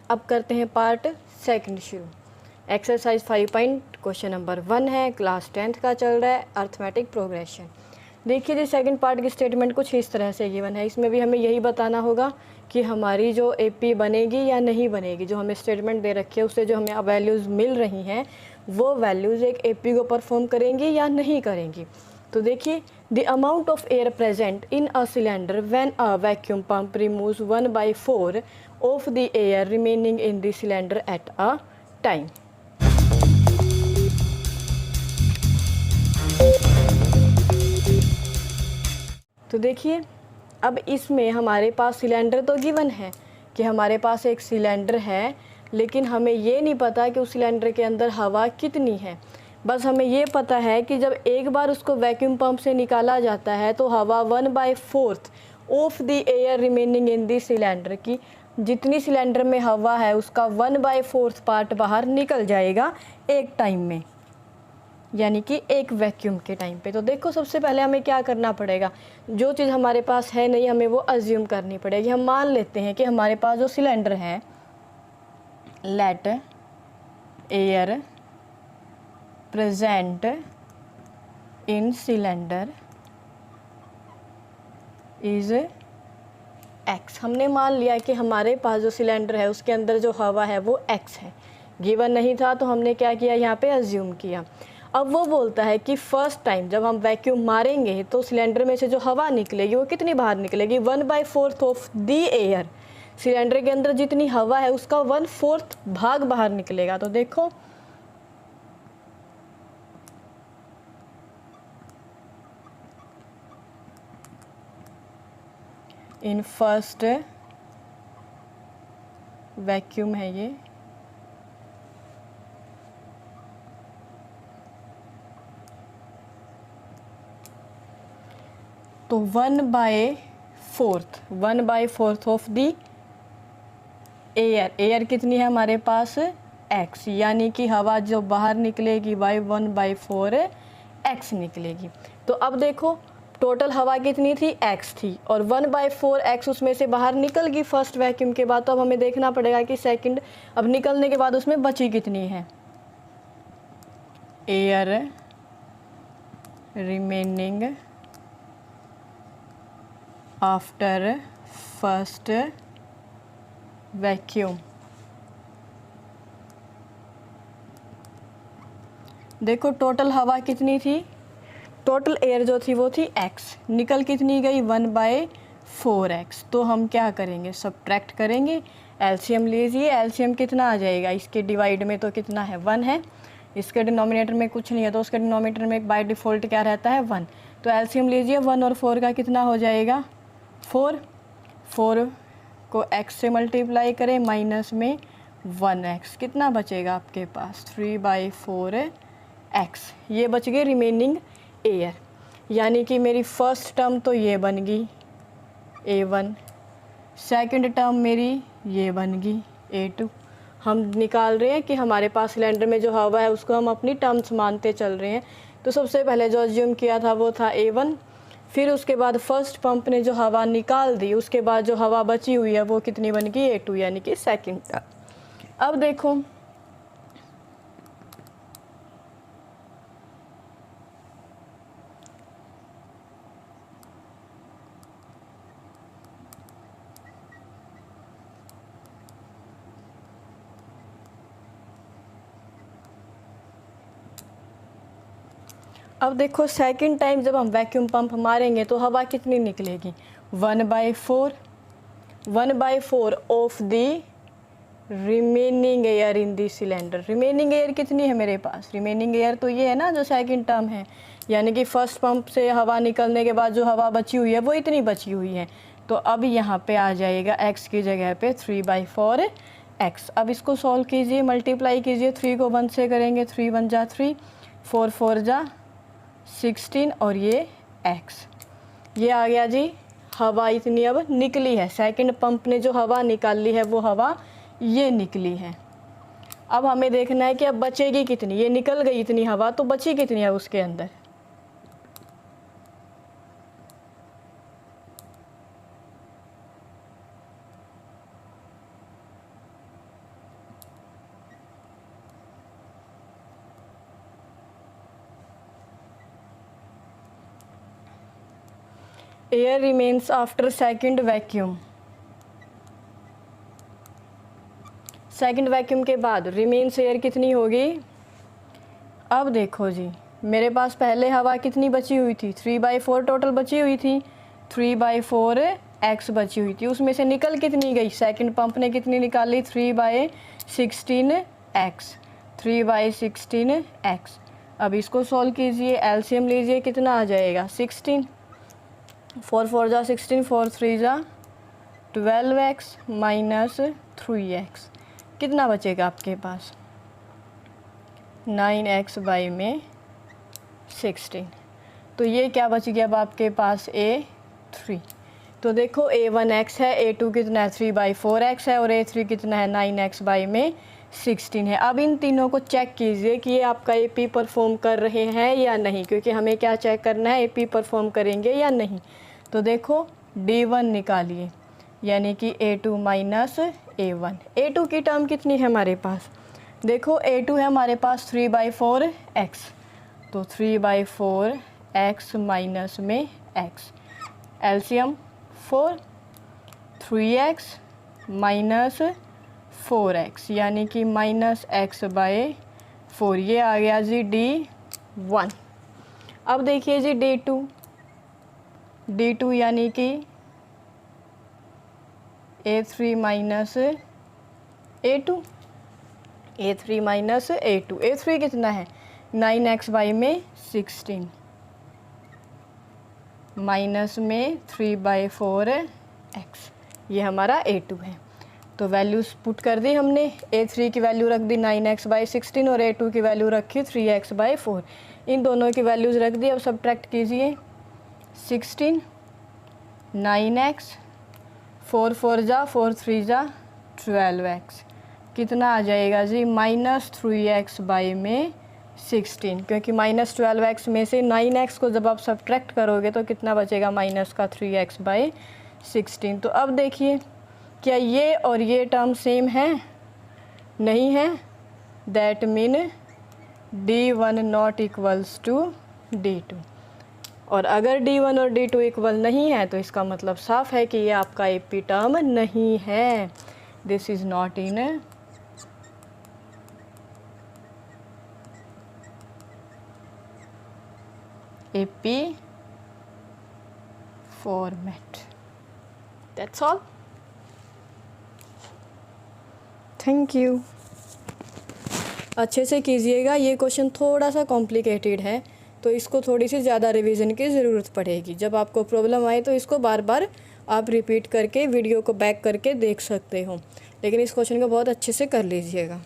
अब करते हैं पार्ट सेकंड शुरू। एक्सरसाइज 5 पॉइंट क्वेश्चन नंबर 1 है, क्लास 10th का चल रहा है, अर्थमेटिक प्रोग्रेशन। देखिए जी, सेकंड पार्ट की स्टेटमेंट कुछ इस तरह से गिवन है। इसमें भी हमें यही बताना होगा कि हमारी जो एपी बनेगी या नहीं बनेगी। जो हमें स्टेटमेंट दे रखी है उससे जो हमें वैल्यूज़ मिल रही हैं वो वैल्यूज़ एक एपी को परफॉर्म करेंगी या नहीं करेंगी। तो देखिए, the amount of air present in a cylinder when a vacuum pump removes 1/4 of the air remaining in the cylinder at a time. तो देखिए, अब इसमें हमारे पास सिलेंडर तो गिवन है कि हमारे पास एक सिलेंडर है, लेकिन हमें ये नहीं पता कि उस सिलेंडर के अंदर हवा कितनी है। बस हमें ये पता है कि जब एक बार उसको वैक्यूम पंप से निकाला जाता है तो हवा 1/4 of the air remaining in the cylinder की जितनी सिलेंडर में हवा है उसका 1/4 पार्ट बाहर निकल जाएगा एक टाइम में, यानी कि एक वैक्यूम के टाइम पे। तो देखो, सबसे पहले हमें क्या करना पड़ेगा, जो चीज़ हमारे पास है नहीं हमें वो अज्यूम करनी पड़ेगी। हम मान लेते हैं कि हमारे पास जो सिलेंडर है, let air present in cylinder is X. हमने मान लिया कि हमारे पास जो सिलेंडर है उसके अंदर जो हवा है वो एक्स है। गिवन नहीं था तो हमने क्या किया, यहाँ पे अज्यूम किया। अब वो बोलता है कि फर्स्ट टाइम जब हम वैक्यूम मारेंगे तो सिलेंडर में से जो हवा निकलेगी वो कितनी बाहर निकलेगी, 1/4 ऑफ द एयर। सिलेंडर के अंदर जितनी हवा है उसका 1/4 भाग बाहर निकलेगा। तो देखो, इन फर्स्ट वैक्यूम है ये, तो 1/4 ऑफ दी एयर। एयर कितनी है हमारे पास, एक्स, यानी कि हवा जो बाहर निकलेगी बाई 1/4 एक्स निकलेगी। तो अब देखो, टोटल हवा कितनी थी, एक्स थी, और 1/4 एक्स उसमें से बाहर निकल गई फर्स्ट वैक्यूम के बाद। तो अब हमें देखना पड़ेगा कि सेकंड, अब निकलने के बाद उसमें बची कितनी है, air remaining after first vacuum. देखो, टोटल हवा कितनी थी, टोटल एयर जो थी वो थी एक्स, निकल कितनी गई 1/4 एक्स। तो हम क्या करेंगे, सब्ट्रैक्ट करेंगे, एलसीएम लीजिए। एलसीएम कितना आ जाएगा, इसके डिवाइड में तो कितना है, 1 है, इसके डिनोमिनेटर में कुछ नहीं है तो उसके डिनोमिनेटर में बाय डिफ़ॉल्ट क्या रहता है, 1। तो एलसीएम लीजिए, 1 और 4 का कितना हो जाएगा, 4 को x से मल्टीप्लाई करें, माइनस में 1x, कितना बचेगा आपके पास, 3/4 x। ये बच गए रिमेनिंग एयर, यानी कि मेरी फर्स्ट टर्म तो ये बन गई A1, सेकंड टर्म मेरी ये बन गई A2। हम निकाल रहे हैं कि हमारे पास सिलेंडर में जो हवा है उसको हम अपनी टर्म्स मानते चल रहे हैं। तो सबसे पहले जो अज्यूम किया था वो था A1, फिर उसके बाद फर्स्ट पंप ने जो हवा निकाल दी उसके बाद जो हवा बची हुई है वो कितनी बन गई, A2, यानी कि सेकंड टर्म। अब देखो, अब देखो, सेकंड टाइम जब हम वैक्यूम पंप मारेंगे तो हवा कितनी निकलेगी, 1/4 of the remaining air in the cylinder. Remaining air कितनी है मेरे पास, रिमेनिंग एयर तो ये है ना जो सेकंड टर्म है, यानी कि फर्स्ट पंप से हवा निकलने के बाद जो हवा बची हुई है वो इतनी बची हुई है। तो अब यहाँ पे आ जाएगा x की जगह पे 3/4 x। अब इसको सॉल्व कीजिए, मल्टीप्लाई कीजिए, 3 को 1 से करेंगे, 3 1 जा 3, 4 4 जा 16, और ये x, ये आ गया जी। हवा इतनी अब निकली है, सेकंड पंप ने जो हवा निकाली है वो हवा ये निकली है। अब हमें देखना है कि अब बचेगी कितनी, ये निकल गई इतनी हवा, तो बची कितनी है उसके अंदर। Air remains after second vacuum, second vacuum के बाद रिमेन्स एयर कितनी होगी। अब देखो जी, मेरे पास पहले हवा कितनी बची हुई थी, 3/4 टोटल बची हुई थी, 3/4 x बची हुई थी, उसमें से निकल कितनी गई, सेकंड पंप ने कितनी निकाली, 3/16 x, 3/16 x। अब इसको सॉल्व कीजिए, एलसीएम लीजिए, कितना आ जाएगा 16, 4 4 जा 16, 4 3 जा 12x माइनस 3x, कितना बचेगा आपके पास 9x बाई में 16। तो ये क्या बच गया अब आपके पास A3। तो देखो A1x है, A2 कितना है 3/4x है और A3 कितना है 9x बाई में 16 है। अब इन तीनों को चेक कीजिए कि ये आपका AP परफॉर्म कर रहे हैं या नहीं, क्योंकि हमें क्या चेक करना है, AP परफॉर्म करेंगे या नहीं। तो देखो D1 निकालिए, यानी कि A2 माइनस A1। A2 की टर्म कितनी है हमारे पास, देखो A2 है हमारे पास 3/4x, तो 3/4x माइनस में x, LCM 4, 3x minus 4x यानी कि माइनस x/4, ये आ गया जी D1। अब देखिए जी D2 यानी कि A3 minus A2, A3 minus A2, A3 कितना है 9x बाई में 16 माइनस में 3/4x, ये हमारा A2 है। तो वैल्यूज़ पुट कर दी हमने, A3 की वैल्यू रख दी 9x/16 और A2 की वैल्यू रखी 3x/4, इन दोनों की वैल्यूज़ रख दी। अब सब्ट्रैक्ट कीजिए, 16 9x, 4 4 जा 4 3 जा 12x, कितना आ जाएगा जी माइनस 3x बाई में 16, क्योंकि माइनस 12x में से 9x को जब आप सब्ट्रैक्ट करोगे तो कितना बचेगा माइनस का 3x/16। तो अब देखिए क्या ये और ये टर्म सेम है, नहीं है, that mean D1 not equals to D2। और अगर D1 और D2 इक्वल नहीं है तो इसका मतलब साफ है कि ये आपका AP टर्म नहीं है, this is not in AP format। That's all. Thank you. अच्छे से कीजिएगा, ये क्वेश्चन थोड़ा सा कॉम्प्लिकेटेड है तो इसको थोड़ी सी ज़्यादा रिवीजन की ज़रूरत पड़ेगी। जब आपको प्रॉब्लम आए तो इसको बार बार आप रिपीट करके वीडियो को बैक करके देख सकते हो, लेकिन इस क्वेश्चन को बहुत अच्छे से कर लीजिएगा।